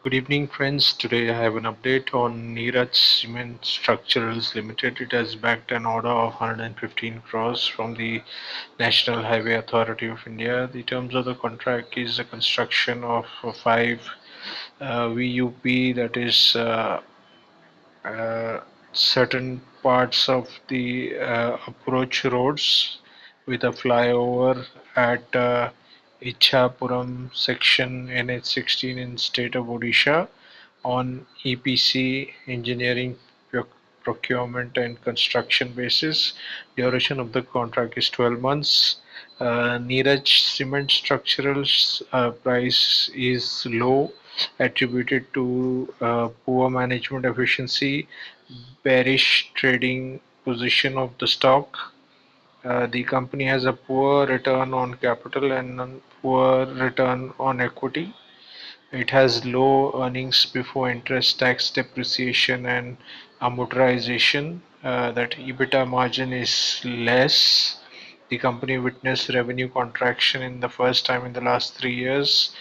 Good evening, friends. Today I have an update on Niraj Cement Structurals Limited. It has backed an order of 115 crores from the National Highway Authority of India. The terms of the contract is the construction of five VUP, that is uh, certain parts of the approach roads with a flyover at Ichapuram section NH16 in state of Odisha on EPC engineering procurement and construction basis. Duration of the contract is 12 months. Niraj Cement Structural's price is low, attributed to poor management efficiency, bearish trading position of the stock. The company has a poor return on capital and poor return on equity. It has low earnings before interest, tax, depreciation, and amortization. That EBITDA margin is less. The company witnessed revenue contraction in the first time in the last 3 years,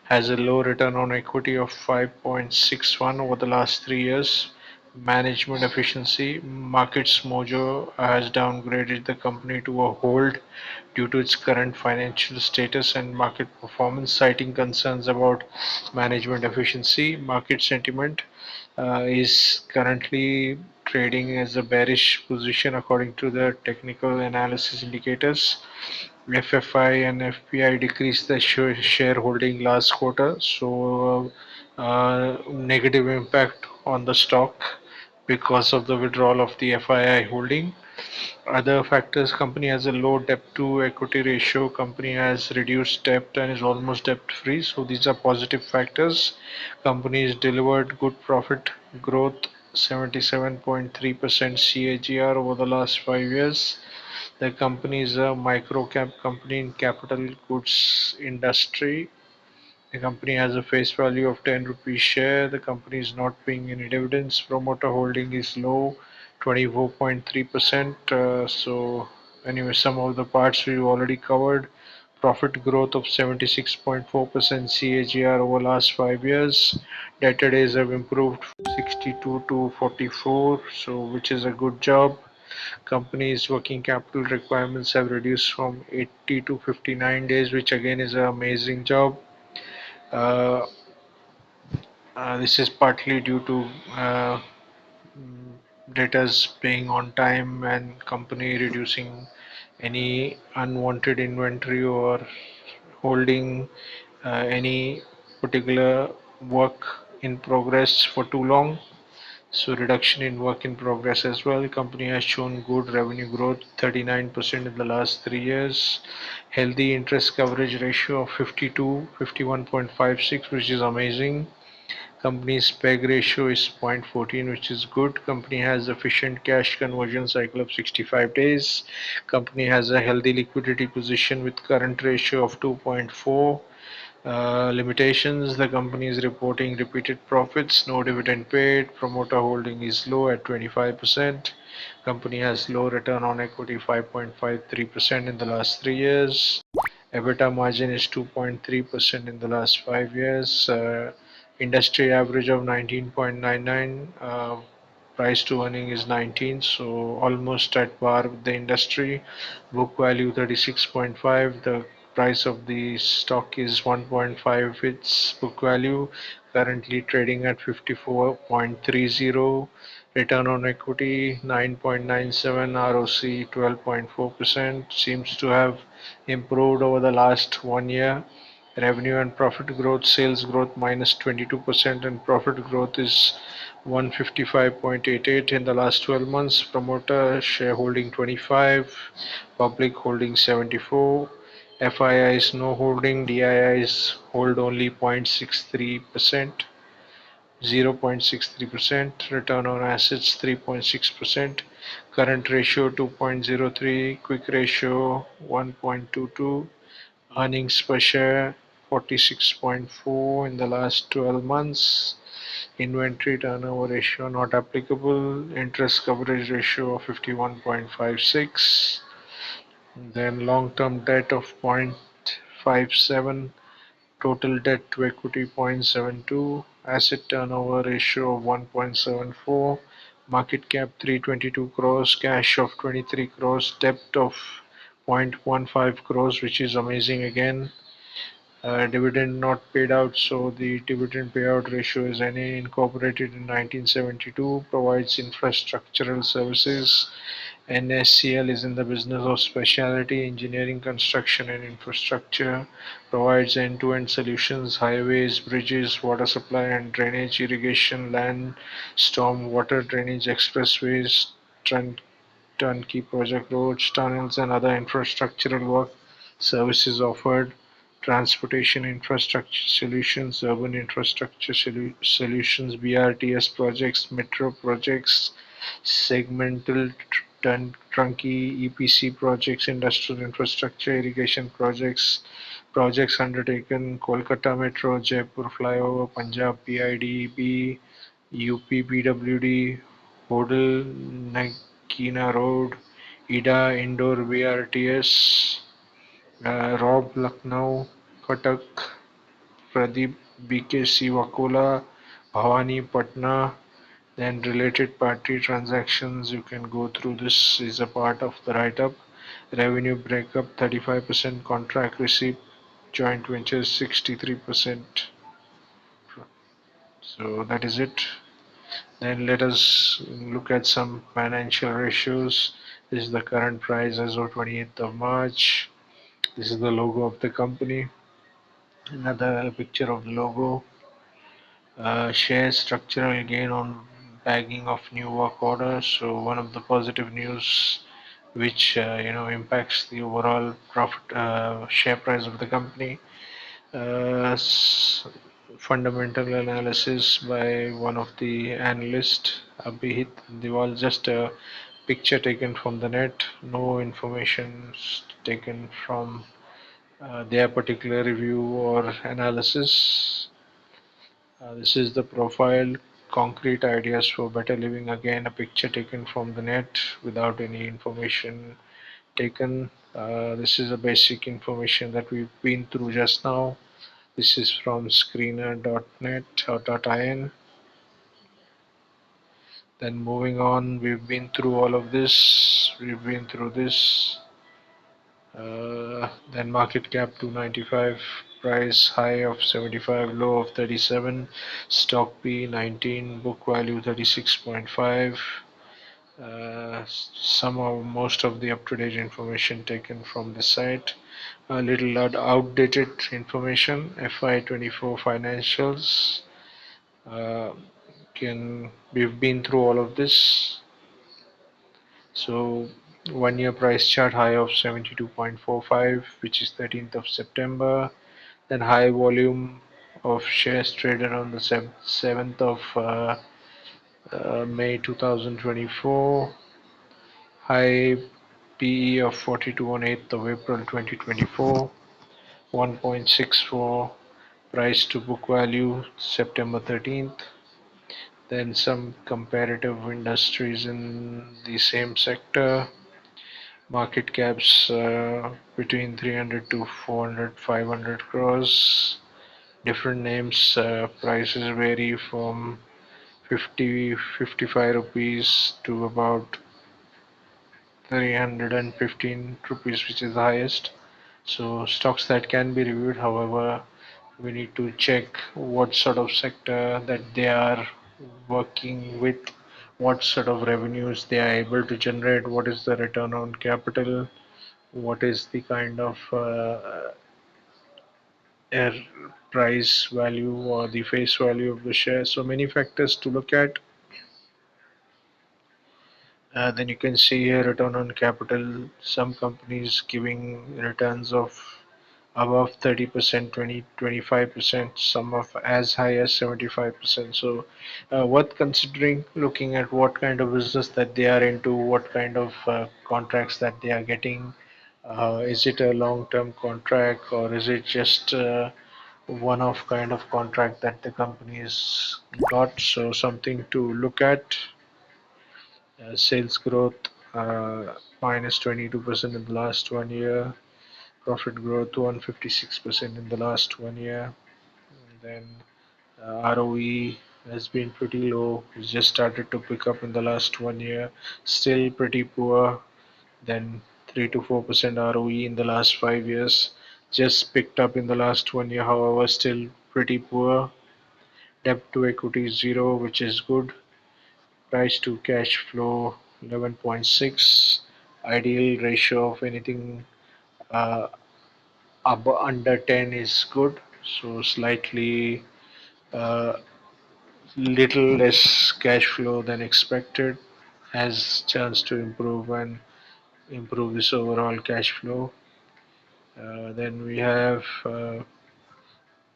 has a low return on equity of 5.61 over the last 3 years. Management efficiency, Markets Mojo has downgraded the company to a hold due to its current financial status and market performance, citing concerns about management efficiency. Market sentiment is currently trading as a bearish position according to the technical analysis indicators. FFI and FPI decreased the shareholding last quarter, so negative impact on the stock because of the withdrawal of the FII holding. Other factors: company has a low debt to equity ratio, company has reduced debt and is almost debt free, so these are positive factors. Company has delivered good profit growth, 77.3% CAGR over the last 5 years. The company is a micro cap company in capital goods industry. The company has a face value of 10 rupees share. The company is not paying any dividends. Promoter holding is low, 24.3%. So anyway, some of the parts we've already covered. Profit growth of 76.4% CAGR over last 5 years. Debtor days have improved 62 to 44, so which is a good job. Company's working capital requirements have reduced from 80 to 59 days, which again is an amazing job. Uh, this is partly due to debtors paying on time and company reducing any unwanted inventory or holding any particular work in progress for too long. So reduction in work in progress as well. The company has shown good revenue growth, 39% in the last 3 years. Healthy interest coverage ratio of 52, 51.56, which is amazing. Company's PEG ratio is 0.14, which is good. Company has efficient cash conversion cycle of 65 days. Company has a healthy liquidity position with current ratio of 2.4. Limitations: the company is reporting repeated profits, no dividend paid, promoter holding is low at 25%. Company has low return on equity, 5.53% in the last 3 years. EBITDA margin is 2.3% in the last 5 years. Industry average of 19.99. Price to earning is 19, so almost at par with the industry. Book value 36.5. The price of the stock is 1.5 its book value, currently trading at 54.30. Return on equity 9.97, ROC 12.4%. Seems to have improved over the last 1 year. Revenue and profit growth: sales growth minus 22% and profit growth is 155.88 in the last 12 months. Promoter shareholding 25, public holding 74, FIIs no holding, DIIs hold only 0.63%, 0.63%, return on assets 3.6%, current ratio 2.03, quick ratio 1.22, earnings per share 46.4 in the last 12 months. Inventory turnover ratio not applicable. Interest coverage ratio of 51.56. Then long-term debt of 0.57. Total debt to equity 0.72. asset turnover ratio of 1.74, market cap 322 crores, cash of 23 crores, debt of 0.15 crores, which is amazing again. Dividend not paid out, so the dividend payout ratio is NA, incorporated in 1972, provides infrastructural services. NSCL is in the business of specialty engineering, construction and infrastructure, provides end-to-end solutions, highways, bridges, water supply and drainage, irrigation, land, storm water drainage, expressways, turnkey project roads, tunnels, and other infrastructural work services offered, transportation infrastructure solutions, urban infrastructure solutions, BRTS projects, metro projects, segmental trunky EPC projects, industrial infrastructure, irrigation projects, projects undertaken, Kolkata Metro, Jaipur Flyover, Punjab PIDB, UP PWD, Hodel Nagina Road, Ida Indoor BRTS, Rob Lucknow, Katak, Pradeep BKC Wakola, Bhavani Patna, then related party transactions. You can go through, this is a part of the write-up. Revenue breakup 35%, contract receipt, joint ventures 63%. So that is it. Then let us look at some financial ratios. This is the current price as of 28th of March. This is the logo of the company. Another picture of the logo. Share structural gain on bagging of new work orders. So one of the positive news which impacts the overall profit share price of the company. Uh, Fundamental analysis by one of the analysts, Abhihit Diwal, just a picture taken from the net, no information taken from their particular review or analysis. This is the profile, concrete ideas for better living. Again, a picture taken from the net without any information taken. This is a basic information that we've been through just now. This is from screener.net or .in. Then moving on, we've been through all of this. We've been through this. Then market cap 295, price high of 75, low of 37, stock P 19, book value 36.5. Some of most of the up-to-date information taken from the site. A little outdated information. FY24 financials. Uh, can We've been through all of this. So 1 year price chart high of 72.45, which is 13th of September. Then high volume of shares traded on the 7th of May 2024. High PE of 42 on 8th of April 2024. 1.64 price to book value September 13th. Then some comparative industries in the same sector. Market caps between 300 to 400, 500 crores. Different names, prices vary from 50, 55 rupees to about 315 rupees, which is the highest. So stocks that can be reviewed, however, we need to check what sort of sector that they are working with, what sort of revenues they are able to generate, what is the return on capital, what is the kind of air price value or the face value of the share. So many factors to look at. Then you can see here return on capital. Some companies giving returns of above 30%, 20, 25%, some of as high as 75%. So worth considering, looking at what kind of business that they are into, what kind of contracts that they are getting. Is it a long-term contract or is it just one-off kind of contract that the company's got? So something to look at. Sales growth minus 22% in the last 1 year. Profit growth 156% in the last 1 year. And then ROE has been pretty low. It's just started to pick up in the last 1 year. Still pretty poor. Then 3 to 4% ROE in the last 5 years. Just picked up in the last 1 year, however, still pretty poor. Debt to equity is zero, which is good. Price to cash flow 11.6. Ideal ratio of anything uh, under 10 is good. So slightly uh, little less cash flow than expected has chance to improve and improve this overall cash flow. Then we have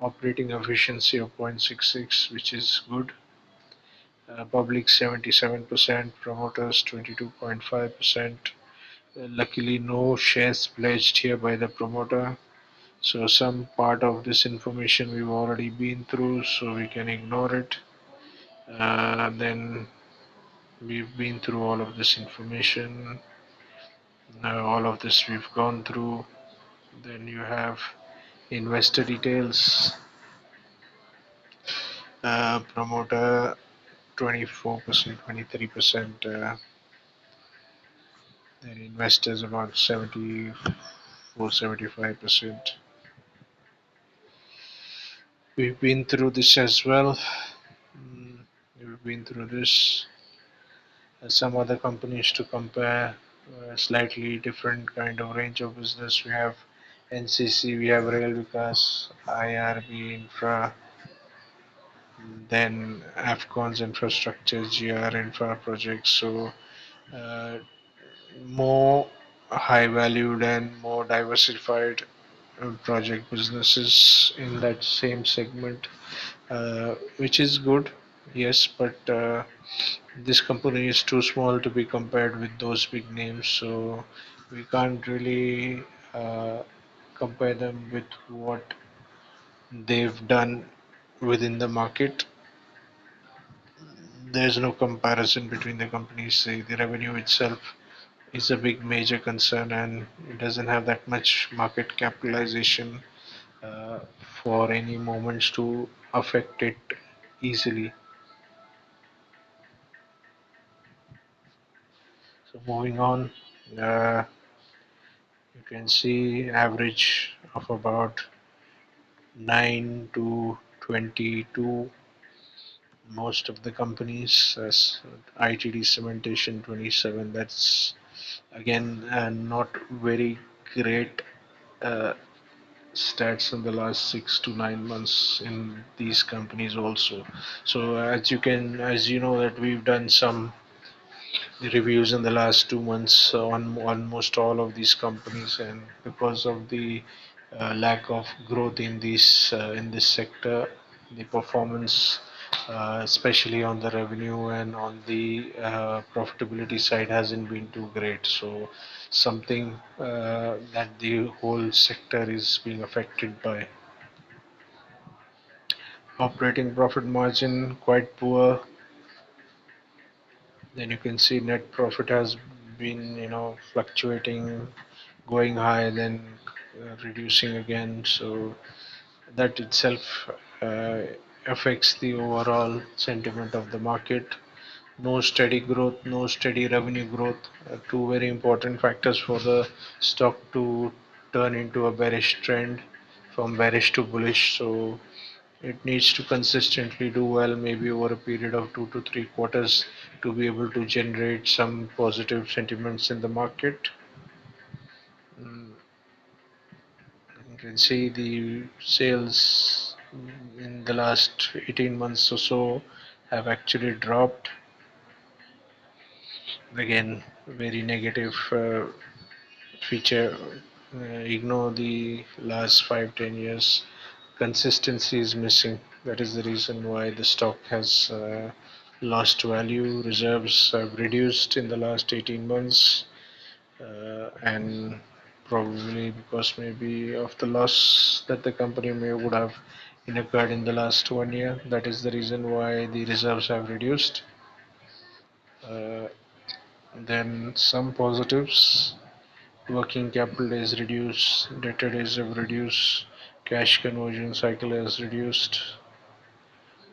operating efficiency of 0.66, which is good. Public 77%, promoters 22.5%. Luckily, no shares pledged here by the promoter. So some part of this information we've already been through, so we can ignore it. Then we've been through all of this information. Now all of this we've gone through. Then you have investor details. Promoter 24%, 23%. Then investors about 74, 75%. We've been through this as well. Mm, We've been through this. Some other companies to compare, slightly different kind of range of business. We have NCC, we have Rail Vikas, IRB Infra, then Afcon's infrastructure, GR Infra projects. So uh, more high valued and more diversified project businesses in that same segment, which is good. Yes, but this company is too small to be compared with those big names, so we can't really compare them with what they've done within the market. There's no comparison between the companies. The revenue itself is a big major concern, and it doesn't have that much market capitalization uh, for any moments to affect it easily. So moving on, uh, you can see average of about 9 to 22. Most of the companies, as ITD cementation 27. That's again not very great uh, stats in the last 6 to 9 months in these companies also. So as you know that we've done some reviews in the last 2 months on almost all of these companies, and because of the lack of growth in this sector, the performance, especially on the revenue and on the profitability side, hasn't been too great. So something that the whole sector is being affected by. Operating profit margin quite poor. Then you can see net profit has been, fluctuating, going high, then reducing again. So that itself uh, affects the overall sentiment of the market. No steady growth, no steady revenue growth, two very important factors for the stock to turn into a bearish trend from bearish to bullish. So it needs to consistently do well, maybe over a period of 2 to 3 quarters, to be able to generate some positive sentiments in the market. Mm, You can see the sales in the last 18 months or so have actually dropped. Again, very negative feature. Ignore the last 5-10 years. Consistency is missing. That is the reason why the stock has lost value. Reserves have reduced in the last 18 months, and probably because maybe of the loss that the company may would have incurred in the last 1 year. That is the reason why the reserves have reduced. Uh, then some positives. Working capital is reduced, debtor days have reduced, cash conversion cycle has reduced.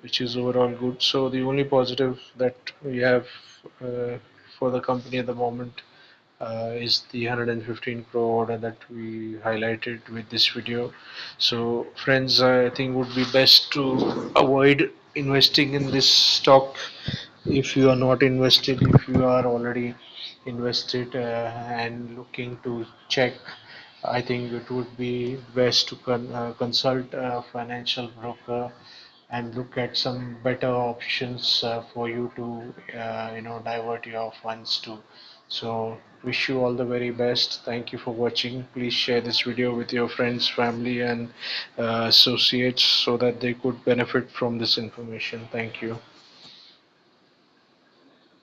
which is overall good. So the only positive that we have uh, for the company at the moment is the 115 crore order that we highlighted with this video. So friends, I think would be best to avoid investing in this stock if you are not invested. If you are already invested and looking to check, I think it would be best to consult a financial broker and look at some better options for you to divert your funds to. So wish you all the very best. Thank you for watching. Please share this video with your friends, family, and associates so that they could benefit from this information. Thank you.